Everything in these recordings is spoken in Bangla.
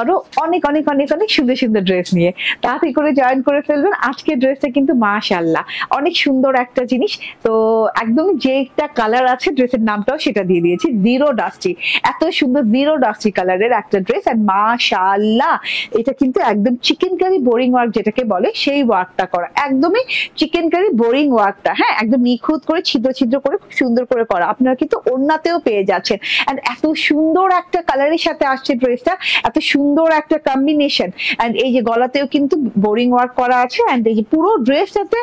আরো অনেক অনেক অনেক অনেক সুন্দর সুন্দর ড্রেস নিয়ে তাড়াতাড়ি করে জয়েন করে ফেলবেন। আজকের ড্রেসটা কিন্তু মাশাআল্লাহ অনেক সুন্দর একটা জিনিস। তো একদম যেটা কালার আছে ড্রেসের নামটাও সেটা দিয়ে দিয়েছি, জিরো ডাস্টি। এত সুন্দর জিরো ডাস্টি কালারের একটা ড্রেস, আর মাশাআল্লাহ এটা কিন্তু একদম চিকেন কারি বোরিং ওয়ার্ক যেটাকে বলে সেই ওয়ার্কটা করা, একদমই চিকেন কারি বোরিং ওয়ার্কটা, হ্যাঁ একদম নিখুঁত করে ছিদ্র ছিদ্র করে খুব সুন্দর করে করা। আপনারা কিন্তু ওড়নাতেও পেয়ে যাচ্ছেন। এন্ড এত সুন্দর একটা কালারের সাথে আসছে ড্রেসটা, এত সুন্দর একটা কম্বিনেশন। এন্ড এই যে গলাতেও কিন্তু বোরিং ওয়ার্ক করা আছে, এন্ড এই যে পুরো ড্রেসটাতে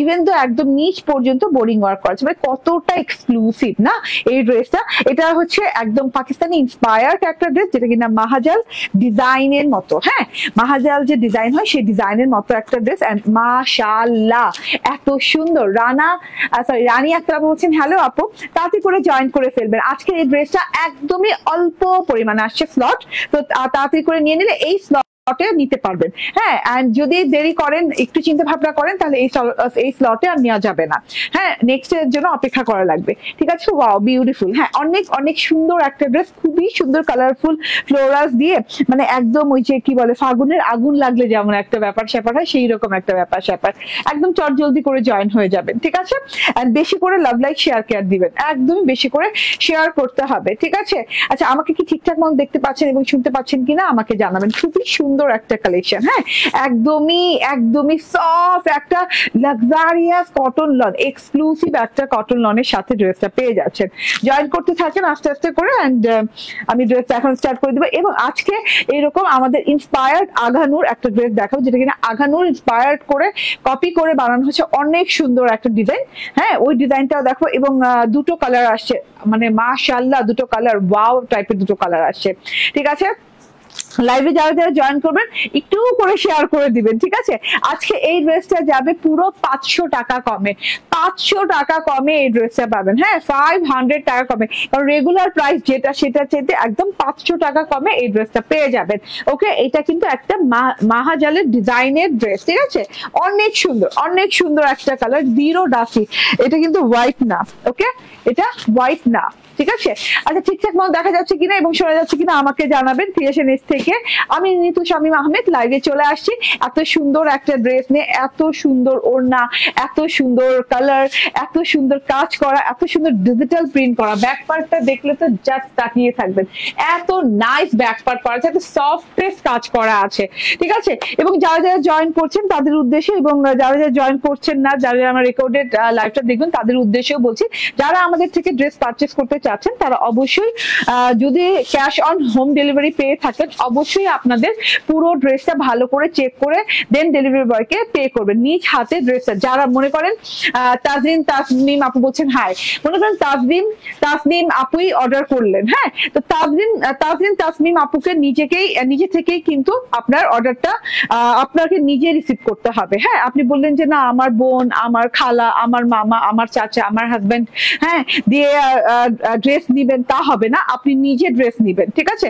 ইভেন তো একদম নিচ পর্যন্ত বোরিং ওয়ার্ক করা আছে। মানে কতটা এক্সক্লুসিভ না এই ড্রেসটা। এটা হচ্ছে একদম পাকিস্তানি ইন্সপায়ার্ড একটা ড্রেস, যেটা কিনা মাহাজাল ডিজাইনের মতো, হ্যাঁ মাহাজাল যে ডিজাইন হয় সেই ডিজাইনের মতো একটা ড্রেস। এন্ড মাশাআল্লাহ এত সুন্দর। রানী আক্তার বলছেন হ্যালো আপু, তাড়াতাড়ি করে জয়েন করে ফেলবেন। আজকে এই ড্রেসটা একদমই অল্প পরিমাণে আসছে স্লট, তো তাড়াতাড়ি করে নিয়ে নিলে এই স্লটে নিতে পারবেন। হ্যাঁ এন্ড যদি দেরি করেন, একটু চিন্তা ভাবনা করেন, তাহলে এই স্লটে আর নেওয়া যাবে না। হ্যাঁ নেক্সট এর জন্য অপেক্ষা করা লাগবে। ঠিক আছে, ওয়াও বিউটিফুল। হ্যাঁ অনেক অনেক সুন্দর একটা ড্রেস, খুবই সুন্দর কালারফুল ফ্লোরালস দিয়ে, মানে একদম ওই যে কি বলে ফাগুনের আগুন লাগলে যেমন একটা ব্যাপার স্যাপার হয়, সেই রকম একটা ব্যাপার স্যাপার। একদম চট জলদি করে জয়েন হয়ে যাবেন। ঠিক আছে, এন্ড বেশি করে লাভ লাইক শেয়ার কেয়ার দিবেন, একদমই বেশি করে শেয়ার করতে হবে। ঠিক আছে, আচ্ছা আমাকে কি ঠিকঠাক মতো দেখতে পাচ্ছেন এবং শুনতে পাচ্ছেন কিনা আমাকে জানাবেন। খুবই সুন্দর একটা কালেকশন, হ্যাঁ একদমই একদমই সফট একটা লাক্সারিয়াস কটন লন, এক্সক্লুসিভ একটা কটন লনের সাথে ড্রেসটা পেয়ে যাচ্ছেন। জয়েন করতে থাকেন আস্তে আস্তে করে, এন্ড আমি ড্রেসটা এখন স্টার্ট করে দেবো। এবং আজকে এরকম আমাদের ইন্সপায়ার্ড আঘানুর একটা ড্রেস দেখাবো, যেটা কিনা আঘানুর ইন্সপায়ার্ড করে কপি করে বানানো হচ্ছে, অনেক সুন্দর একটা ডিজাইন। হ্যাঁ ওই ডিজাইনটাও দেখো, এবং দুটো কালার আসছে, মানে মাশাআল্লাহ দুটো কালার, ওয়াও টাইপের দুটো কালার আসছে। ঠিক আছে, লাইভে যারা যারা জয়েন করবেন একটু করে শেয়ার করে দিবেন। ঠিক আছে, আজকে এই ড্রেসটা যাবে পুরো 500 টাকা কমে, 500 টাকা কমে এই ড্রেসটা পাবেন। হ্যাঁ 500 টাকা কমে, কারণ রেগুলার প্রাইস যেটা সেটা চেয়ে একদম 500 টাকা কমে এই ড্রেসটা পেয়ে যাবেন। ওকে, এটা কিন্তু একটা মাহাজালের ডিজাইনের ড্রেস। ঠিক আছে, অনেক সুন্দর একটা কালার, জিরো ডাসি। এটা কিন্তু হোয়াইট না, ওকে এটা হোয়াইট না। ঠিক আছে, আচ্ছা ঠিকঠাক মতো দেখা যাচ্ছে কিনা এবং শোনা যাচ্ছে কিনা আমাকে জানাবেন। ক্রিয়েশন এজ থেকে আমি নিতু শামীম আহমেদ লাইভে চলে আসছি এত সুন্দর একটা ড্রেস নিয়ে, এত সুন্দর ওড়না, এত সুন্দর কালার, এত সুন্দর কাজ করা, এত সুন্দর ডিজিটাল প্রিন্ট করা। ব্যাক পার্টটা দেখলে তো জাস্ট তাকিয়ে থাকবেন, এত নাইস ব্যাক পার্ট করা আছে, এত সফটেস্ট কাজ করা আছে। ঠিক আছে, এবং যারা যারা জয়েন করছেন তাদের উদ্দেশ্যে, এবং যারা যারা জয়েন করছেন না, যারা যারা আমার রেকর্ডেড লাইভটা দেখবেন তাদের উদ্দেশ্যেও বলছি, যারা আমাদের থেকে ড্রেস পারচেস করতে চাচ্ছেন তারা অবশ্যই যদি ক্যাশ অন হোম ডেলিভারি পেয়ে থাকেন, অবশ্যই আপনাদের পুরো ড্রেসটা ভালো করে চেক করে দেন ডেলিভারি বয়কে পে করবেন নিজ হাতে ড্রেসটা। যারা মনে করেন তাসনিম আপু বলছেন হাই, মনে করেন তাসনিম আপুই অর্ডার করলেন, হ্যাঁ তো তাসনিম আপুকে নিজে থেকেই কিন্তু আপনার অর্ডারটা আপনাকে নিজে রিসিভ করতে হবে। হ্যাঁ আপনি বললেন যে না আমার বোন, আমার খালা, আমার মামা, আমার চাচা, আমার হাজবেন্ড হ্যাঁ দিয়ে ড্রেস নিবেন, তা হবে না, আপনি নিজে ড্রেস নিবেন। ঠিক আছে,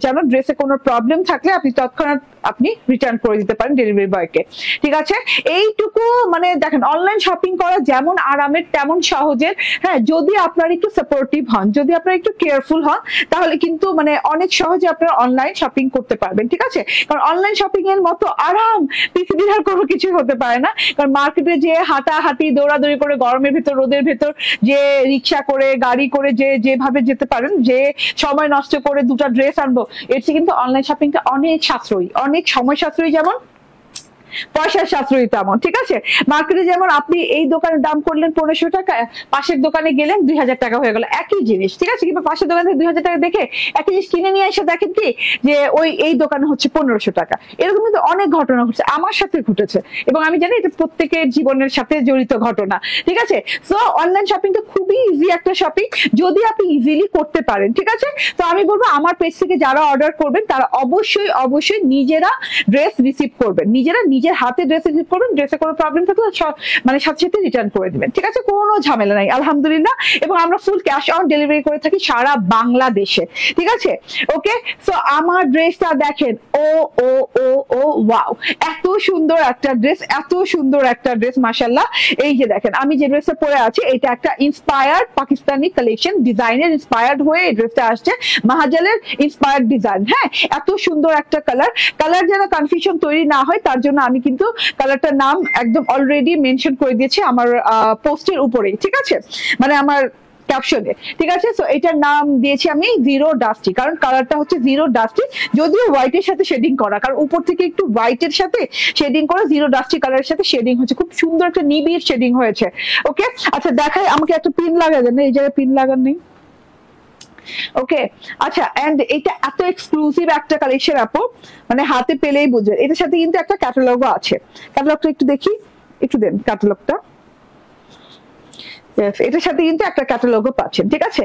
যেন ড্রেসে কোনো প্রবলেম থাকলে আপনি তৎক্ষণাৎ আপনি রিটার্ন করে দিতে পারেন ডেলিভারি বয়কে। ঠিক আছে, এইটুকু মানে দেখেন অনলাইন শপিং করা যেমন আরামের তেমন সহজের। হ্যাঁ যদি আপনারা একটু সাপোর্টিভ হন, যদি আপনারা একটু কেয়ারফুল হন, তাহলে কিন্তু মানে অনেক সহজে আপনারা অনলাইন শপিং করতে পারবেন। ঠিক আছে, কারণ অনলাইন শপিং এর মতো আরাম পৃথিবীর আর কোনো কিছু হতে পারে না। কারণ মার্কেটে যে হাঁটাহাঁটি দৌড়াদৌড়ি করে গরমের ভেতর রোদের ভেতর যে রিক্সা করে গাড়ি করে যেভাবে যেতে পারেন, যে সময় নষ্ট করে দুটা ড্রেস আনবো, এর চেয়ে কিন্তু অনলাইন শপিংটা অনেক সাশ্রয়ী, অনেক সময় সাশ্রয়ী, যেমন পয়সার সাশ্রয়ী তেমন। ঠিক আছে, মার্কেটে যেমন আপনি এই দোকানের দাম করলেন 1500 টাকা, পাশের দোকানে গেলেন 2000 টাকা হয়ে গেল, একই জিনিস। ঠিক আছে, কিন্তু পাশের দোকানে 2000 টাকা দেখে একই জিনিস কিনে নিয়ে এসে দেখেন কি যে এই দোকানে হচ্ছে 1500 টাকা। এরকম কিন্তু অনেক ঘটনা ঘটছে, আমার সাথে ঘটেছে, এবং আমি জানি এটা প্রত্যেকের জীবনের সাথে জড়িত ঘটনা। ঠিক আছে, সো অনলাইন শপিংটা খুবই ইজি একটা শপিং যদি আপনি ইজিলি করতে পারেন। ঠিক আছে, তো আমি বলবো আমার পেজ থেকে যারা অর্ডার করবেন তারা অবশ্যই নিজেরা ড্রেস রিসিভ করবেন, নিজেরা নিজের হাতে ড্রেস রিসিভ করবেন, ড্রেসে কোনো প্রবলেম থাকলে মানে সাথে সাথে রিটার্ন করে দিবেন, ঠিক আছে, কোনো ঝামেলা নাই আলহামদুলিল্লাহ। এবং আমরা ফুল ক্যাশ অন ডেলিভারি করে থাকি সারা বাংলাদেশে, ঠিক আছে। ওকে, সো আমার ড্রেসটা দেখেন, ও ও ও ও ওয়াও, এত সুন্দর একটা ড্রেস, এত সুন্দর একটা ড্রেস মাশাআল্লাহ। এই যে দেখেন আমি যে ড্রেসটা পরে আছি এটা একটা ইন্সপায়ার্ড পাকিস্তানি কালেকশন, ডিজাইনের ইন্সপায়ার্ড হয়ে এই ড্রেসটা আসছে, মাহাজালের ইন্সপায়ার্ড ডিজাইন। হ্যাঁ, এত সুন্দর একটা কালার যেন কনফিউশন তৈরি না হয় তার জন্য আমি কিন্তু কালারটার নাম একদম অলরেডি মেনশন করে দিয়েছি আমার পোস্টের উপরেই, ঠিক আছে, মানে আমার ক্যাপশনে, ঠিক আছে। সো এটার নাম দিয়েছি আমি জিরো ডাস্টি, কারণ কালারটা হচ্ছে জিরো ডাস্টি, যদিও হোয়াইটের সাথে শেডিং করা, কারণ উপর থেকে একটু হোয়াইটের সাথে শেডিং করা, জিরো ডাস্টি কালারের সাথে শেডিং হচ্ছে, খুব সুন্দর একটা নিবিড় শেডিং হয়েছে। ওকে, আচ্ছা দেখাই, আমাকে একটা পিন লাগা দেন, এই জায়গায় পিন লাগান নেই। ওকে, আচ্ছা, এন্ড এটা এত এক্সক্লুসিভ একটা কালেকশন আপু, মানে হাতে পেলেই বুঝবেন। এটার সাথে কিন্তু একটা ক্যাটালগও আছে, ক্যাটালগটা একটু দেখি, একটু দেন ক্যাটালগটা। এটার সাথে কিন্তু একটা ক্যাটালগও পাচ্ছেন, ঠিক আছে।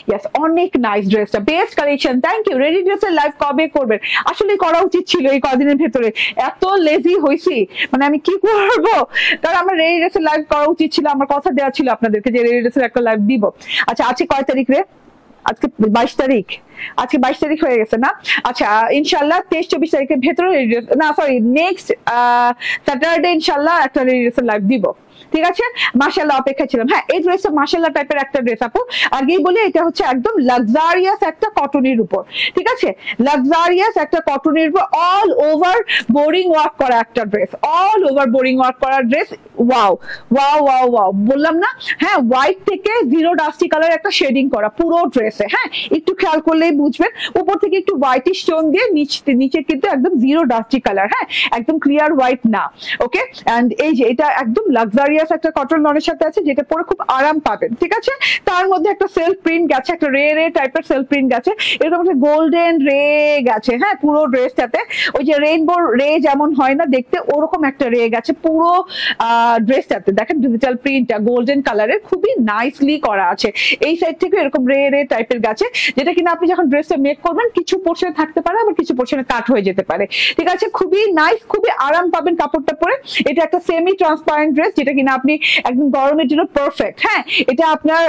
ইয়েস, অনেক নাইস ড্রেসটা, best collection, thank you. Ready ড্রেসের লাইভ কবে করবেন? আসলে করা উচিত ছিল এই কদিনের ভেতরে, এত লেজি হয়েছি, মানে আমি কি করবো, কারণ আমার রেডি ড্রেসের লাইভ করা উচিত ছিল, আমার কথা দেওয়া ছিল আপনাদেরকে যে রেডি ড্রেসের একটা লাইভ দিব। আচ্ছা, আজকে কয় তারিখ রে? আজকে 22 তারিখ, আজকে 22 তারিখ হয়ে গেছে না? আচ্ছা, ইনশাল্লাহ 23-24 তারিখের ভেতরে, না সরি, নেক্সট স্যাটারডে ইনশাল্লাহ একটা রেডি ড্রেসের লাইভ দিব, ঠিক আছে। মাশাআল্লাহ, অপেক্ষা ছিলাম। হ্যাঁ, এই ড্রেসটা মাশাআল্লাহ টাইপের একটা ড্রেস আপু, আগেই বলি এটা হচ্ছে একদম লাক্সারিয়াস একটা কটনের উপর, ঠিক আছে, লাক্সারিয়াস একটা কটনের উপর অল ওভার বোরিং ওয়ার্ক করা একটা dress, all over boring work করা dress. Wow wow wow wow, বললাম না? হ্যাঁ, হোয়াইট থেকে জিরো ডাস্টি কালার একটা শেডিং করা পুরো ড্রেসে। হ্যাঁ, একটু খেয়াল করলেই বুঝবেন, উপর থেকে একটু হোয়াইটিশ টোন দিয়ে নিচে কিন্তু একদম জিরো ডাস্টি কালার, হ্যাঁ, একদম ক্লিয়ার হোয়াইট না। ওকে, এন্ড এই যে এটা একদম লাক্সারিয়াস একটা কটন লনের সাথে আছে, যেটা পরে খুব আরাম পাবেন, ঠিক আছে। তার মধ্যে একটা সেলফ প্রিন্ট গেছে, একটা রে টাইপের সেলফ প্রিন্ট গেছে, এরকম একটা গোল্ডেন রে গেছে। হ্যাঁ, পুরো ড্রেসটাতে ওই যে রেইনবো রে যেমন হয় না দেখতে, ওরকম একটা রে গেছে পুরো ড্রেসটাতে। দেখেন ডিজিটাল প্রিন্টটা গোল্ডেন কালারের, খুবই নাইসলি করা আছে। এই সাইড থেকে এরকম রে টাইপের গেছে, যেটা কিনা আপনি যখন ড্রেসটা মেক করবেন কিছু পোর্শনে থাকতে পারে, আবার কিছু পোর্শনে কাট হয়ে যেতে পারে, ঠিক আছে। খুবই নাইস, খুবই আরাম পাবেন কাপড়টা পরে। এটা একটা সেমি ট্রান্সপারেন্ট ড্রেস, যেটা কিনা আপনি একদম গরমের জন্য পারফেক্ট। হ্যাঁ, এটা আপনার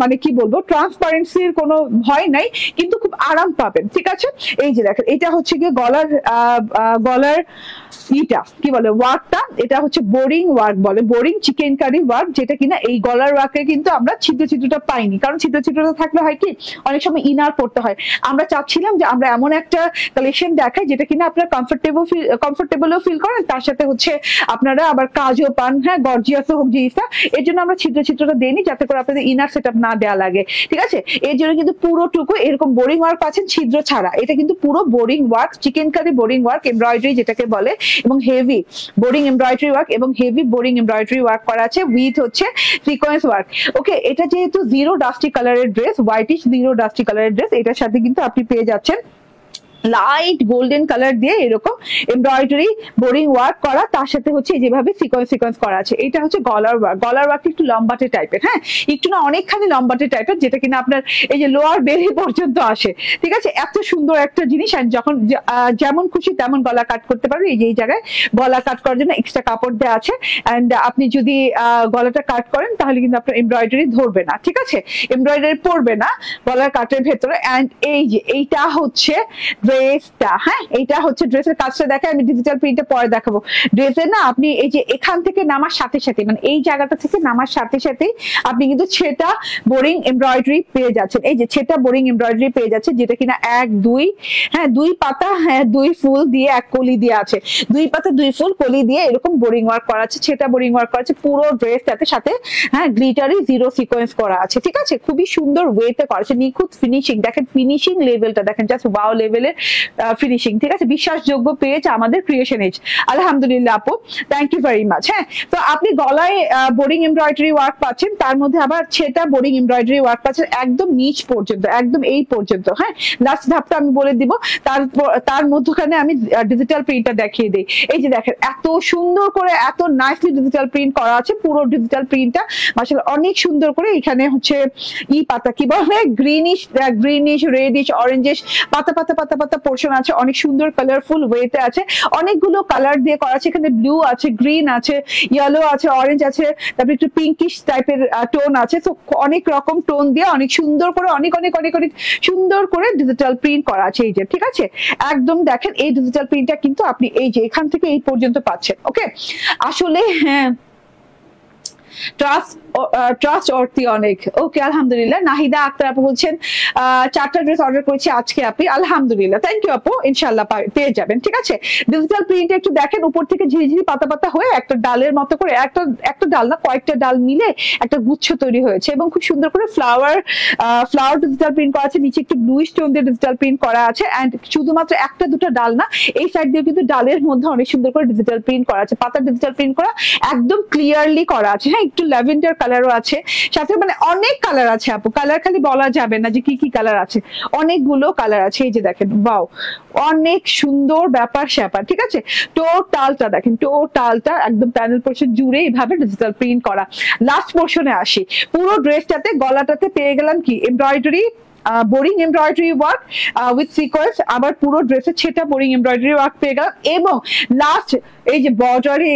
মানে কি বলবো, ট্রান্সপারেন্সির কোনো ভয় নাই, কিন্তু খুব আরাম পাবেন, ঠিক আছে। এই যে দেখেন, এটা হচ্ছে গিয়ে গলার ইটা কি বলে ওয়ার্কটা, এটা হচ্ছে বোরিং ওয়ার্ক বলে, বোরিং চিকেন কারি ওয়ার্ক, যেটা কিনা এই গলার ওয়ার্কে কিন্তু আমরা ছিদ্রটা পাইনি, কারণ ছিদ্রটা থাকলে হয় কি অনেক সময় ইনার পড়তে হয়। আমরা চাচ্ছিলাম যে আমরা এমন একটা কালেকশন দেখাই যেটা কিনা আপনার কমফোর্টেবলও ফিল করেন, তার সাথে হচ্ছে আপনারা আবার কাজও পান, হ্যাঁ, গর্জিয়াসও হোক জিনিসটা। এর জন্য আমরা ছিদ্রটা দেইনি, যাতে করে আপনাদের ইনার সেটআপ না দেওয়া লাগে, ঠিক আছে। এর জন্য কিন্তু পুরোটুকু এরকম বোরিং ওয়ার্ক পাচ্ছেন ছিদ্র ছাড়া। এটা কিন্তু পুরো boring work, chikankari boring work, embroidery যেটাকে বলে, এবং হেভি বোরিং এমব্রয়ডারি ওয়ার্ক, এবং হেভি বোরিং এমব্রয়ডারি ওয়ার্ক করা আছে উইথ হচ্ছে সিকোয়েন্স ওয়ার্ক। ওকে, এটা যেহেতু জিরো ডাস্টি কালারের ড্রেস, হোয়াইটিশ জিরো ডাস্টি কালারের ড্রেস, এটার সাথে কিন্তু আপনি পেয়ে যাচ্ছেন লাইট গোল্ডেন কালার দিয়ে এরকম এমব্রয়ডারি বোরিং ওয়ার্ক করা, তার সাথে হচ্ছে যেভাবে সিকোয়েন্স করা আছে। এটা হচ্ছে গলার ওয়ার্ক একটু লম্বাটে টাইপের, হ্যাঁ, একটু না অনেকখানি লম্বাটে টাইপের, যেটা কিনা আপনার এই যে লোয়ার বেলি পর্যন্ত আসে, ঠিক আছে। এত সুন্দর একটা জিনিস, আর যখন যেমন খুশি তেমন গলা কাট করতে পারবেন। এই যে এই জায়গায় গলা কাট করার জন্য এক্সট্রা কাপড় দেওয়া আছে, এন্ড আপনি যদি গলাটা কাট করেন তাহলে কিন্তু আপনার এমব্রয়ডারি ধরবে না, ঠিক আছে, এমব্রয়ডারি পড়বে না গলার কাটের ভেতরে। এন্ড এই যে এইটা হচ্ছে ড্রেসটা, হ্যাঁ, এইটা হচ্ছে ড্রেসের কাজটা দেখে আমি ডিজিটাল প্রিন্টে পরে দেখাবো। ড্রেসের না আপনি এই যে এখান থেকে নামার সাথে সাথে, মানে এই জায়গাটা থেকে নামার সাথে সাথে আপনি কিন্তু ছেটা বোরিং এমব্রয়ডারি পেয়ে যাচ্ছেন। এই যে ছেটা বোরিং এমব্রয়ডারি পেয়ে যাচ্ছে, যেটা কিনা 1 2 হ্যাঁ 2 পাতা, হ্যাঁ 2 ফুল দিয়ে 1 কলি দিয়ে আছে, 2 পাতা 2 ফুল কলি দিয়ে এরকম বোরিং ওয়ার্ক করা আছে, ছেটা বোরিং ওয়ার্ক করা আছে পুরো ড্রেসটাতে, সাথে হ্যাঁ গ্লিটারি জিরো সিকোয়েন্স করা আছে, ঠিক আছে। খুবই সুন্দর ওয়েতে করা আছে, নিখুঁত ফিনিশিং। দেখেন ফিনিশিং লেভেলটা দেখেন, জাস্ট ওয়াও লেভেলের ফিনিশিং, ঠিক আছে। বিশ্বাসযোগ্য পেজ আমাদের ক্রিয়েশন এজ, আলহামদুলিল্লাহ আপু, থ্যাংক ইউ ভেরি মাচ। হ্যাঁ, তো আপনি গলায় বোরিং এমব্রয়ডারি ওয়ার্ক পাচ্ছেন, তার মধ্যে আবার ছেটা বোরিং এমব্রয়ডারি ওয়ার্ক পাচ্ছেন একদম নিচ পর্যন্ত, একদম এই পর্যন্ত। হ্যাঁ, লাস্ট ধাপটা আমি বলে দিব, তার মধ্যখানে আমি ডিজিটাল প্রিন্টটা দেখিয়ে দিই। এই যে দেখেন, এত সুন্দর করে এত নাইসলি ডিজিটাল প্রিন্ট করা আছে, পুরো ডিজিটাল প্রিন্টটা মাশাআল্লাহ অনেক সুন্দর করে। এখানে হচ্ছে পাতা কি বলে, গ্রিনিশ রেডিশ অরেঞ্জিশ পাতা পাতা পোর্শন আছে, অনেক সুন্দর কালারফুল ওয়েতে আছে, অনেকগুলো কালার দিয়ে করা আছে। এখানে ব্লু আছে, গ্রিন আছে, ইয়েলো আছে, অরেঞ্জ আছে, তারপরে একটু পিঙ্কিশ টাইপের টোন আছে। তো অনেক রকম টোন দিয়ে অনেক সুন্দর করে অনেক অনেক অনেক অনেক সুন্দর করে ডিজিটাল প্রিন্ট করা আছে এই যে, ঠিক আছে। একদম দেখেন এই ডিজিটাল প্রিন্টটা কিন্তু আপনি এই যে এখান থেকে এই পর্যন্ত পাচ্ছেন। ওকে, আসলে হ্যাঁ ট্রাস্ট অর্থী অনেক। ওকে, আলহামদুলিল্লাহ। নাহিদা আক্তার আপু বলছেন 4টা ড্রেস অর্ডার করেছি আজকে আপনি, আলহামদুলিল্লাহ, থ্যাংক ইউ আপু, ইনশাল্লাহ পেয়ে যাবেন, ঠিক আছে। ডিজিটাল প্রিন্ট একটু দেখেন, উপর থেকে ঝিরিঝিরি পাতা পাতা হয়ে একটা ডালের মতো করে, একটা ডাল না কয়েকটা ডাল মিলে একটা গুচ্ছ তৈরি হয়েছে এবং খুব সুন্দর করে ফ্লাওয়ার ডিজিটাল প্রিন্ট করা আছে। নিচে একটু ব্লু স্টোন দিয়ে ডিজিটাল প্রিন্ট করা আছে। এন্ড শুধুমাত্র একটা দুটো ডাল না, এই সাইড দিয়ে কিন্তু ডালের মধ্যে অনেক সুন্দর করে ডিজিটাল প্রিন্ট করা আছে, পাতা ডিজিটাল প্রিন্ট করা, একদম ক্লিয়ারলি করা আছে। হ্যাঁ, একটু ল্যাভেন্ডার কালারও আছে সাথে, মানে অনেক কালার আছে আপু, কালার খালি বলা যাবে না যে কি কি কালার আছে, অনেকগুলো কালার আছে। এই যে দেখেন, বাও, অনেক সুন্দর ব্যাপার স্যাপার, ঠিক আছে। টোটালটা দেখেন, টোটালটা একদম প্যানেল পোর্শন জুড়ে এইভাবে ডিজিটাল প্রিন্ট করা। লাস্ট পোর্শনে আসি, পুরো ড্রেসটাতে গলাটাতে পেয়ে গেলাম কি embroidery, boring embroidery work with sequence, আবার পুরো ড্রেসে ছেটা বোরিং এমব্রয়ডারি ওয়ার্ক পেয়ে গেলাম। এবং লাস্ট এই যে বর্ডারে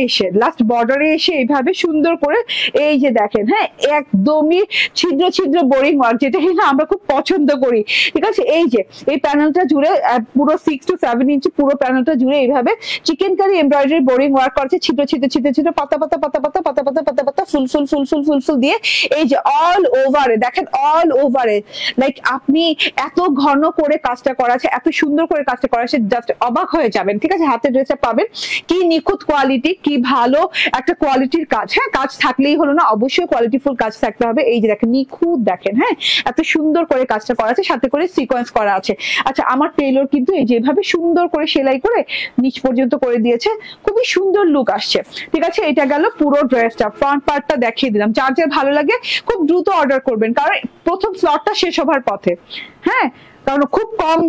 এসে এইভাবে সুন্দর করে এই যে দেখেন, হ্যাঁ, একদমই ছিদ্র ছিদ্র বোরিং ওয়ার্ক, যেটা কিনা আমরা খুব পছন্দ করি, ঠিক আছে। এই যে এই প্যানেলটা জুড়ে পুরো 6 to 7 ইঞ্চি পুরো প্যানেলটা জুড়ে এইভাবে chikankari embroidery boring work করছে, ছিদ্র ছিদ্র ছিদ্র ছিদ্র পাতা পাতা পাতা পাতা পাতা পাতা পাতা পাতা ফুল ফুল ফুল ফুল ফুল ফুল দিয়ে এই যে অল ওভারে দেখেন, অল ওভারে লাইক আপনি এত ঘন করে কাজটা করা আছে, এত সুন্দর করে কাজটা করা আছে, জাস্ট অবাক হয়ে যাবেন, ঠিক আছে। হাতের ড্রেসটা পাবেন কি নিখুঁত কোয়ালিটি, কি ভালো একটা কোয়ালিটির কাজ। হ্যাঁ, কাজ থাকলেই হলো না, অবশ্যই কোয়ালিটিফুল কাজ থাকতে হবে। এই যে দেখেন নিখুঁত, দেখেন, হ্যাঁ, এত সুন্দর করে কাজটা করা আছে, সাথে করে সিকোয়েন্স করা আছে। আচ্ছা, আমার টেইলর কিন্তু এই যেভাবে সুন্দর করে সেলাই করে নিচ পর্যন্ত করে দিয়েছে, খুবই সুন্দর লুক আসছে, ঠিক আছে। এটা গেল পুরো ড্রেসটা, ফ্রন্ট পার্টটা দেখিয়ে দিলাম। যার যার ভালো লাগে খুব দ্রুত অর্ডার করবেন, কারণ প্রথম স্লটটা শেষ হবার পথে। হ্যাঁ, কারণ খুব কম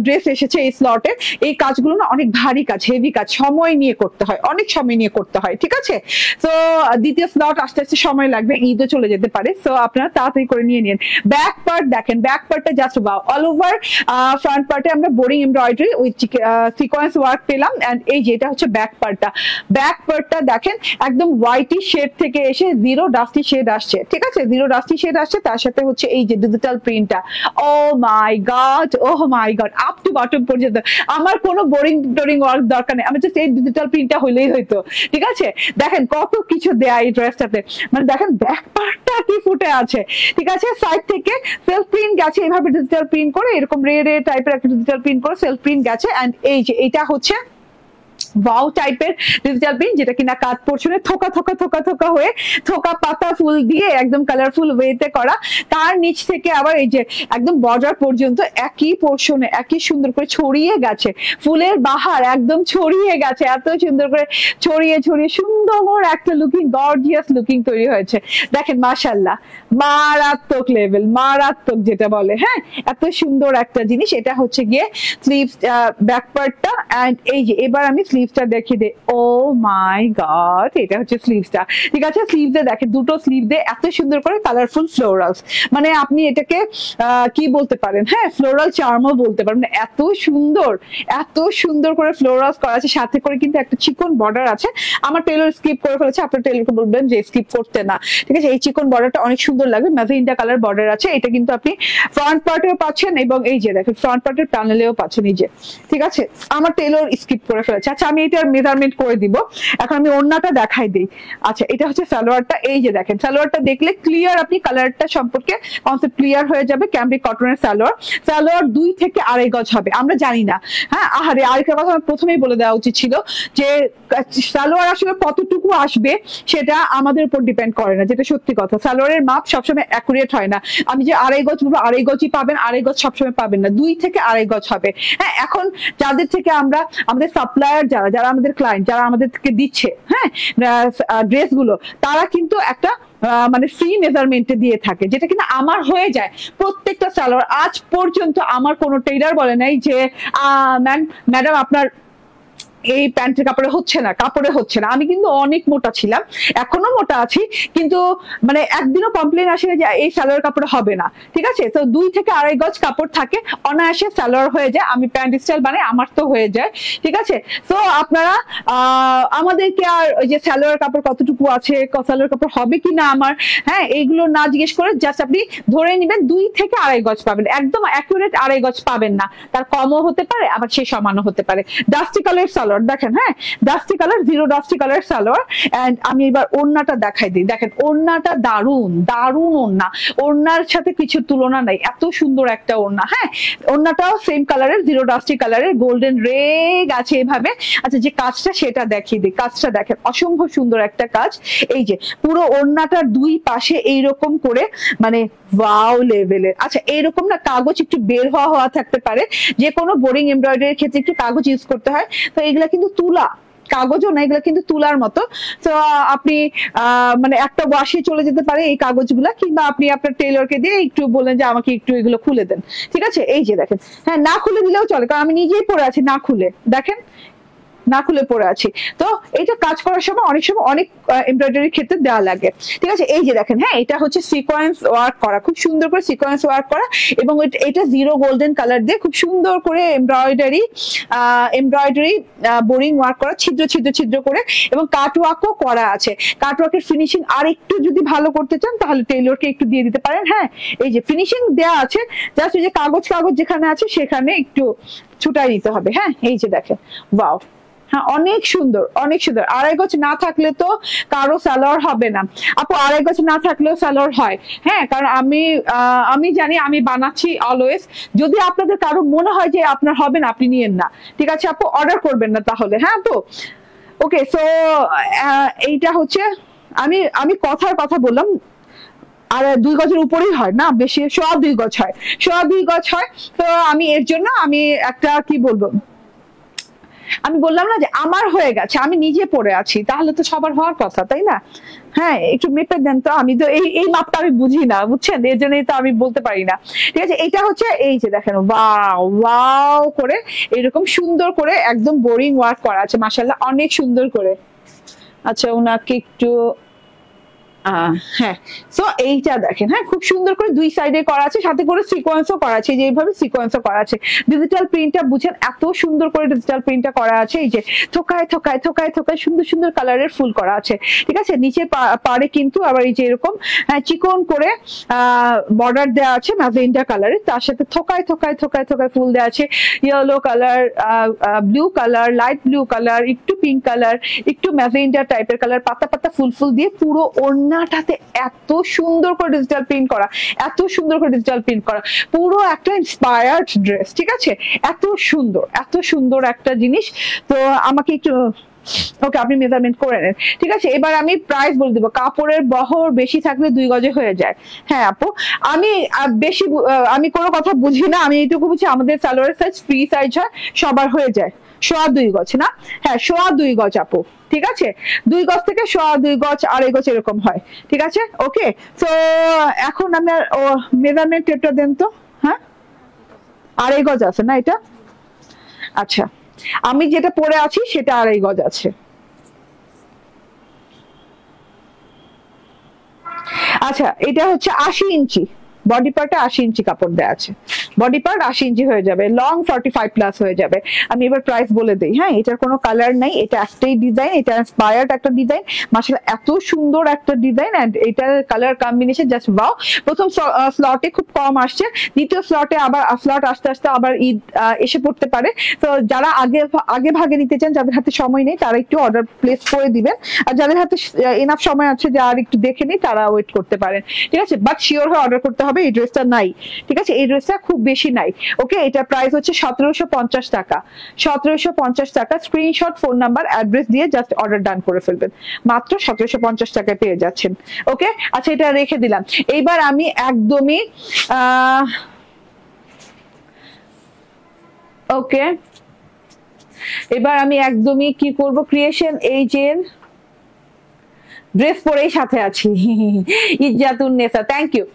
ড্রেস এসেছে এই স্লটে। এই কাজগুলো না অনেক ভারী কাজ, হেভি কাজ, সময় নিয়ে করতে হয়, অনেক সময় নিয়ে করতে হয়, ঠিক আছে। তো দ্বিতীয় স্লট আস্তে আস্তে সময় লাগবে, ঈদও চলে যেতে পারে, সো আপনারা তাড়াতাড়ি করে নিয়ে নিন। ব্যাক পার্ট দেখেন, ব্যাক পার্টটা just wow, all over front পার্টে আমরা boring embroidery with sequence work পেলাম। এন্ড এই যে এটা হচ্ছে ব্যাক পার্টটা, ব্যাক পার্টটা দেখেন একদম হোয়াইটি শেড থেকে এসে জিরো ডাস্টি শেড আসছে, ঠিক আছে, জিরো ডাস্টি শেড আসছে, তার সাথে হচ্ছে এই যে ডিজিটাল প্রিন্টটা, oh my god, oh my god, up to bottom পর্যন্ত। আমার কোনো বোরিং টোরিং ওয়ার্ক দরকার নেই, আমি জাস্ট এই ডিজিটাল প্রিন্টটা হইলেই হইতো, ঠিক আছে। দেখেন কত কিছু দেয়া এই ড্রেসটাতে, মানে দেখেন ব্যাক পার্টটা কি ফুটে আছে, ঠিক আছে। সাইড থেকে সেলফ প্রিন্ট গেছে, এইভাবে ডিজিটাল প্রিন্ট করে, এরকম রে রে টাইপের একটা ডিজিটাল প্রিন্ট করে সেলফ প্রিন্ট গেছে। এন্ড এই যে এটা হচ্ছে ওয়াও টাইপের ডিজিটাল প্রিন্ট, যেটা কিনা কাট পোর্শনে থোকা থোকা থোকা থোকা হয়ে থোকা পাতা ফুল দিয়ে একদম কালারফুল ওয়েতে করা। তার নিচ থেকে আবার এই যে একদম বর্ডার পর্যন্ত একই পোর্শনে একই সুন্দর করে ছড়িয়ে গেছে, ফুলের বাহার একদম ছড়িয়ে গেছে, এত সুন্দর করে ছড়িয়ে ছড়িয়ে সুন্দর একটা লুকিং, গর্জিয়াস লুকিং তৈরি হয়েছে। দেখেন মাশাআল্লাহ, মারাত্মক লেভেল, মারাত্মক যেটা বলে, হ্যাঁ, এত সুন্দর একটা জিনিস। এটা হচ্ছে গিয়ে স্লিভ ব্যাক পার্টটা। এন্ড এই যে এবার আমি স্লিভসটা দেখিয়ে দিই, ও মাই গড, এটা হচ্ছে স্লিভসটা, ঠিক আছে। স্লিভসে দেখেন দুটো স্লিভ দিয়ে এত সুন্দর করে কালারফুল ফ্লোরালস, মানে আপনি এটাকে কি বলতে পারেন, হ্যাঁ, ফ্লোরাল চার্মও বলতে পারেন, মানে এত সুন্দর করে ফ্লোরালস করা আছে, সাথে করে কিন্তু একটা চিকন বর্ডার আছে। আমার টেলর স্কিপ করে ফেলেছে, আপনার টেলরকে বলবেন যে স্কিপ করতে না, ঠিক আছে। এই চিকন বর্ডারটা অনেক সুন্দর লাগবে, ম্যাজেন্টা কালার বর্ডার আছে। এটা কিন্তু আপনি ফ্রন্ট পার্টেও পাচ্ছেন এবং এই যে দেখেন ফ্রন্ট পার্টের প্যানেলেও পাচ্ছেন, এই যে, ঠিক আছে। আমার টেলর স্কিপ করে ফেলেছে। আচ্ছা, আমি এটার মেজারমেন্ট করে দিব, এখন আমি ওড়নাটা দেখাই দিই। আচ্ছা, এটা হচ্ছে সালোয়ারটা, এই যে দেখেন সালোয়ারটা দেখলে ক্লিয়ার, আপনি কালারটা সম্পর্কে কনসেপ্ট ক্লিয়ার হয়ে যাবে। ক্যামব্রিক কটনের সালোয়ার 2 থেকে 2.5 গজ হবে, আমরা জানি না, হ্যাঁ। আহারে, আরেকটা কথা আমার প্রথমেই বলে দেওয়া উচিত ছিল যে সালোয়ার আসলে কতটুকু আসবে সেটা আমাদের উপর ডিপেন্ড করে না, যেটা সত্যি কথা। সালোয়ারের মাপ সবসময় অ্যাকুরেট হয় না। আমি যে 2.5 গজ বলবো 2.5 গজই পাবেন, 2.5 গজ সবসময় পাবেন না, 2 থেকে 2.5 গজ হবে, হ্যাঁ। এখন যাদের থেকে আমরা, আমাদের সাপ্লায়ার যারা আমাদের ক্লায়েন্ট, যারা আমাদেরকে দিচ্ছে, হ্যাঁ, ড্রেসগুলো, তারা কিন্তু একটা মানে ফ্রি মেজারমেন্টে দিয়ে থাকে, যেটা কিনা আমার হয়ে যায় প্রত্যেকটা সালোয়ার। আজ পর্যন্ত আমার কোনো টেইলার বলে নাই যে ম্যাডাম আপনার এই প্যান্টের কাপড়ে হচ্ছে না। আমি কিন্তু অনেক মোটা ছিলাম, এখনো মোটা আছি, কিন্তু মানে একদিনও কমপ্লেন আসে না যে এই সালোয়ার কাপড়ে হবে না। ঠিক আছে, তো 2 থেকে 2.5 গজ কাপড় থাকে, অনায়াসে সালোয়ার হয়ে যায়। আমি প্যান্ট স্টাইল বানাই, আমার তো হয়ে যায়। ঠিক আছে, তো আপনারা আমাদেরকে আর ওই যে সালোয়ার কাপড় কতটুকু আছে, সালোয়ার কাপড় হবে কিনা আমার, হ্যাঁ, এইগুলো না জিজ্ঞেস করে জাস্ট আপনি ধরে নেবেন 2 থেকে 2.5 গজ পাবেন, একদম অ্যাকুরেট 2.5 গজ পাবেন না, তার কমও হতে পারে আবার সে সমানও হতে পারে। ডাস্টি কালার সালোয়ার দেখেন, হ্যাঁ, dusty colour, zero dusty colour salwar. And আমি এবার ওড়নাটা দেখাই দিই। দেখেন ওড়নাটা দারুন দারুন ওড়না, ওড়নার সাথে কিছু তুলনা নাই, এত সুন্দর একটা ওড়না। হ্যাঁ, ওড়নাটাও সেম কালারের, জিরো ডাস্টি কালারের, গোল্ডেন রেগ আছে এভাবে। আচ্ছা, যে কাজটা সেটা দেখিয়ে দিই। কাজটা দেখেন, অসম্ভব সুন্দর একটা কাজ। এই যে পুরো ওড়নাটার 2 পাশে এইরকম করে মানে ওয়াও লেভেলের। আচ্ছা, এইরকম না কাগজ একটু বের হওয়া থাকতে পারে, যে কোনো বোরিং এমব্রয়ডারির ক্ষেত্রে একটু কাগজ ইউজ করতে হয়, তো এগুলা কিন্তু তুলা কাগজও না, এগুলো কিন্তু তুলার মতো। তো আপনি মানে একটা ওয়াশে চলে যেতে পারে এই কাগজগুলা, কিংবা আপনি আপনার টেলরকে দিয়ে একটু বলেন যে আমাকে একটু এগুলো খুলে দেন। ঠিক আছে, এই যে দেখেন, হ্যাঁ, না খুলে দিলেও চলে, কারণ আমি নিজেই পরে আছি না খুলে, দেখেন না খুলে পরে আছি। তো এটা কাজ করার সময় অনেক সময় অনেক এমব্রয়ডারির ক্ষেত্রে দেওয়া লাগে। ঠিক আছে, এই যে দেখেন, হ্যাঁ, এটা হচ্ছে সিকোয়েন্স ওয়ার্ক করা, খুব সুন্দর করে সিকোয়েন্স ওয়ার্ক করা, এবং এটা জিরো গোল্ডেন কালার দিয়ে খুব সুন্দর করে এমব্রয়ডারি বোরিং ওয়ার্ক করা, ছিদ্র ছিদ্র ছিদ্র করে, এবং কাটওয়ার্কও করা আছে। কাটওয়ার্কের ফিনিশিং আর একটু যদি ভালো করতে চান তাহলে টেইলরকে একটু দিয়ে দিতে পারেন। হ্যাঁ, এই যে ফিনিশিং দেওয়া আছে, জাস্ট ওই যে কাগজ যেখানে আছে সেখানে একটু ছুটাই দিতে হবে। হ্যাঁ, এই যে দেখেন, ওয়াও, হ্যাঁ, অনেক সুন্দর অনেক সুন্দর। 2.5 গজ না থাকলে তো কারো সালোয়ার হবে না আপু, 2.5 গজ না থাকলেও সালোয়ার হয়। হ্যাঁ, কারণ আমি জানি, আমি বানাচ্ছি অলওয়েজ। যদি আপনাদের কারো মনে হয় যে আপনার হবে না, আপনি নিয়েন না। ঠিক আছে আপু, অর্ডার করবেন না তাহলে। হ্যাঁ আপু, ওকে। সো এইটা হচ্ছে, আমি কথা বললাম, আর 2 গজের উপরেই হয় না, বেশি 2.25 গজ হয়, 2.25 গজ হয়। তো আমি এর জন্য আমি একটা কি বলবো, আমি বললাম না যে আমার হয়ে গেছে, আমি নিজে পড়ে আছি, তাহলে তো সবার হওয়ার কথা, তাই না? হ্যাঁ, একটু মেপে দেন তো, আমি তো এই মাপটা আমি বুঝি না, বুঝছেন, এর জন্যই তো আমি বলতে পারি না। ঠিক আছে, এটা হচ্ছে, এই যে দেখেন, ওয়াও ওয়াও করে এরকম সুন্দর করে একদম বোরিং ওয়ার্ক করা আছে, মাশাআল্লাহ, অনেক সুন্দর করে। আচ্ছা, ওনাকে একটু হ্যাঁ, সো এইটা দেখেন, হ্যাঁ, খুব সুন্দর করে 2 সাইডে করা আছে, সাথে করে সিকোয়েন্সও করা আছে, যেভাবে সিকোয়েন্সও করা আছে। ডিজিটাল প্রিন্টটা বুঝেন, এত সুন্দর করে ডিজিটাল প্রিন্টটা করা আছে। এই যে থোকায় থোকায় থোকায় থোকায় সুন্দর সুন্দর কালারের ফুল করা আছে। ঠিক আছে, নিচে পাড়ে কিন্তু আবার এই যে এরকম চিকন করে বর্ডার দেওয়া আছে ম্যাজেন্টা কালারের, তার সাথে থোকায় থোকায় থোকায় থোকায় ফুল দেওয়া আছে, yellow colour, blue colour, light blue colour, একটু পিঙ্ক কালার, একটু ম্যাজেন্টা টাইপের কালার, পাতা পাতা ফুল ফুল দিয়ে পুরো ওড়নাটাতে এত সুন্দর করে ডিজিটাল প্রিন্ট করা, এত সুন্দর করে ডিজিটাল প্রিন্ট করা, পুরো একটা ইন্সপায়ার্ড ড্রেস। ঠিক আছে, এত সুন্দর একটা জিনিস। তো আমাকে একটু, ওকে, আপনি মেজারমেন্ট করে নেন। ঠিক আছে, এবার আমি প্রাইস বলে দেবো। কাপড়ের বহর বেশি থাকলে 2 গজে হয়ে যায়। হ্যাঁ আপু, আমি কোনো কথা বুঝি না, আমি এইটুকু বুঝি, আমাদের সালোয়ারের সাইজ ফ্রি সাইজ হয়, সবার হয়ে যায় 2.25 গজ না? হ্যাঁ, 2.25 গজ আপু। ঠিক আছে, 2 গজ থেকে 2.25 গজ, 2.5 গজ এরকম হয়। ঠিক আছে, ওকে। তো এখন আমার মেজারমেন্ট টেপটা দেন তো। হ্যাঁ, 2.5 গজ আছে না এটা? আচ্ছা, আমি যেটা পরে আছি সেটা 2.5 গজ আছে। আচ্ছা, এটা হচ্ছে 80 ইঞ্চি, বডি পার্টে 80 ইঞ্চি কাপড় দেওয়া আছে, বডি পার্ট 80 ইঞ্চি হয়ে যাবে, লং 45 প্লাস হয়ে যাবে। আমি এবার প্রাইস বলে দিই। হ্যাঁ, এটার কোনো কালার নাই, এটা একটাই ডিজাইন, এটা ইন্সপায়ার্ড একটা ডিজাইন, মাশাআল্লাহ এত সুন্দর একটা ডিজাইন, এন্ড এটার কালার কম্বিনেশন জাস্ট ওয়াও। প্রথম স্লটে খুব কম আসছে, দ্বিতীয় স্লটে আবার স্লট আস্তে আস্তে আবার ঈদ এসে পড়তে পারে। তো যারা আগে ভাগে নিতে চান, যাদের হাতে সময় নেই, তারা একটু অর্ডার প্লেস করে দিবেন, আর যাদের হাতে এনাফ সময় আছে যে আর একটু দেখে নেই, তারা ওয়েট করতে পারেন। ঠিক আছে, বাট শিওর হয়ে অর্ডার করতে হবে, এই ড্রেসটা নাই। ঠিক আছে, এই ড্রেসটা খুব বেশি নাই। ওকে, এটা প্রাইস হচ্ছে 1750 টাকা, 1750 টাকা। স্ক্রিনশট, ফোন নাম্বার, অ্যাড্রেস দিয়ে জাস্ট অর্ডার ডান করে ফেলবেন, মাত্র 1750 টাকায় পেয়ে যাচ্ছেন। ওকে, আচ্ছা, এটা রেখে দিলাম। এইবার আমি একদমই ওকে, এবার আমি একদমই কি করব, ক্রিয়েশন এইজের ড্রেস পরেই সাথে আছি। ইজ্জাতুন নেসা, থ্যাংক ইউ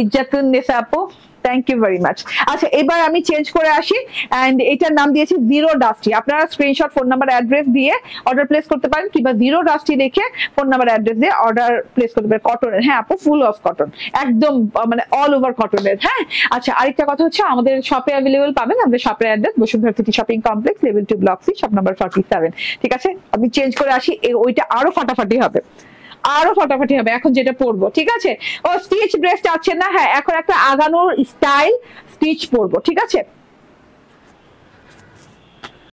ইজ্জাতুন নেসা আপু, থ্যাংক ইউ ভেরি মাচ। আচ্ছা এবার আমি চেঞ্জ করে আসি, এন্ড এটার নাম দিয়েছি জিরো ডাস্টি। আপনারা স্ক্রিনশট, ফোন নাম্বার, অ্যাড্রেস দিয়ে অর্ডার প্লেস করতে পারেন, কিংবা জিরো ডাস্টি লিখে ফোন নাম্বার, অ্যাড্রেস দিয়ে অর্ডার প্লেস করতে পারেন। কটনের, হ্যাঁ আপু, ফুল অফ কটন, একদম মানে অল ওভার কটনের। হ্যাঁ আচ্ছা, আরেকটা কথা হচ্ছে আমাদের শপে অ্যাভেলেবল পাবেন। আমাদের শপের address Bashundhara city shopping complex, level 2 block C, shop number 47। ঠিক আছে, আমি চেঞ্জ করে আসি, ওইটা আরো ফাটাফাটি হবে, আরো ফাটাফাটি হবে এখন যেটা পরবো। ঠিক আছে, ও স্টিচ ড্রেস চাচ্ছেন না? হ্যাঁ, এখন একটা আগানোর স্টাইল স্টিচ পরবো। ঠিক আছে,